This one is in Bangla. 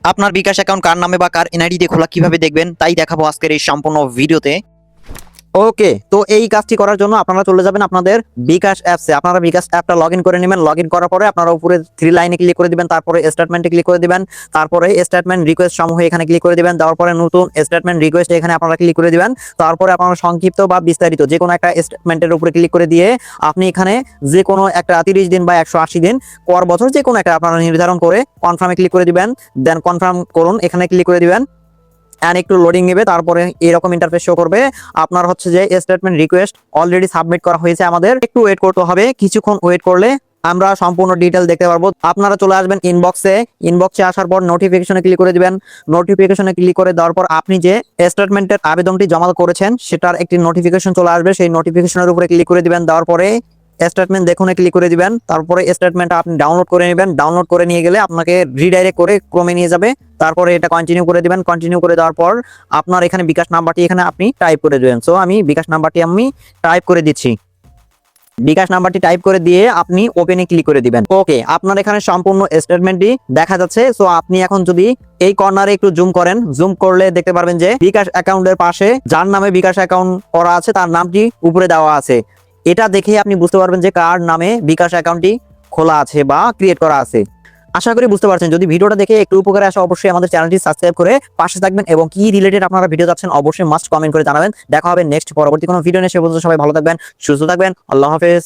আপনার বিকাশ অ্যাকাউন্ট কার নামে বা কার এনআইডি দিয়ে খোলা কিভাবে দেখবেন তাই দেখাবো আজকের এই সম্পূর্ণ ভিডিওতে। ওকে, তো এই কাজটি করার জন্য আপনারা চলে যাবেন আপনাদের বিকাশ অ্যাপসে। আপনারা বিকাশ অ্যাপটা লগইন করে নেবেন। লগইন করার পরে আপনারা উপরে থ্রি লাইনে ক্লিক করে দিবেন, তারপরে স্টেটমেন্টে ক্লিক করে দিবেন, তারপরে স্টেটমেন্ট রিকোয়েস্ট সমূহ এখানে ক্লিক করে দিবেন। দেওয়ার পরে নতুন স্টেটমেন্ট রিকোয়েস্ট এখানে আপনারা ক্লিক করে দিবেন। তারপরে আপনারা সংক্ষিপ্ত বা বিস্তারিত যে কোনো একটা স্টেটমেন্টের উপরে ক্লিক করে দিয়ে আপনি এখানে যে কোনো একটা 30 দিন বা 180 দিন পর বছর যে কোনো একটা আপনারা নির্ধারণ করে কনফার্মে ক্লিক করে দিবেন। দেন কনফার্ম করুন, এখানে ক্লিক করে দিবেন। এন্ড একটু লোডিং নেবে, তারপরে এরকম ইন্টারফেস শো করবে। আপনার হচ্ছে যে স্টেটমেন্ট রিকোয়েস্ট অলরেডি সাবমিট করা হয়েছে, আমাদের একটু ওয়েট করতে হবে। কিছুক্ষণ ওয়েট করলে আমরা সম্পূর্ণ ডিটেল দেখতে পারবো। আপনারা চলে আসবেন ইনবক্সে আসার পর নোটিফিকেশনে ক্লিক করে দিবেন। নোটিফিকেশনে ক্লিক করে দেওয়ার পর আপনি যে স্টেটমেন্টের আবেদনটি জমা করেছেন সেটার একটি নোটিফিকেশন চলে আসবে। সেই নোটিফিকেশনের উপরে ক্লিক করে দিবেন। দেওয়ার পরে স্টেটমেন্ট দেখুনে ক্লিক করে দিবেন। তারপরে স্টেটমেন্টটা আপনি ডাউনলোড করে নেবেন। ডাউনলোড করে নিয়ে গেলে আপনাকে রিডাইরেক্ট করে ক্রমে নিয়ে যাবে। তারপরে এটা কন্টিনিউ করে দিবেন। কন্টিনিউ করে দেওয়ার পর আপনার এখানে বিকাশ নাম্বারটি এখানে আপনি টাইপ করে দিবেন। সো আমি বিকাশ নাম্বারটি টাইপ করে দিচ্ছি। বিকাশ নাম্বারটি টাইপ করে দিয়ে আপনি ওপেনে ক্লিক করে দিবেন। ওকে, আপনার এখানে সম্পূর্ণ স্টেটমেন্টটি দেখা যাচ্ছে। সো আপনি এখন যদি এই কর্নারে একটু জুম করেন, জুম করলে দেখতে পারবেন যে বিকাশ অ্যাকাউন্টের পাশে যার নামে বিকাশ অ্যাকাউন্ট করা আছে তার নামটি উপরে দেওয়া আছে। এটা দেখে আপনি বুঝতে পারবেন যে কার নামে বিকাশ অ্যাকাউন্টটি খোলা আছে বা ক্রিয়েট করা আছে। আশা করি বুঝতে পারছেন। যদি ভিডিওটা দেখে একটু উপকারে আসে অবশ্যই আমাদের চ্যানেলটি সাবস্ক্রাইব করে পাশে থাকবেন এবং কি রিলেটেড আপনারা ভিডিও চাচ্ছেন অবশ্যই মাস্ট কমেন্ট করে জানাবেন। দেখা হবে নেক্সট পরবর্তী কোনো ভিডিও নিয়ে। সে পর্যন্ত সবাই ভালো থাকবেন, সুস্থ থাকবেন। আল্লাহ হাফেজ।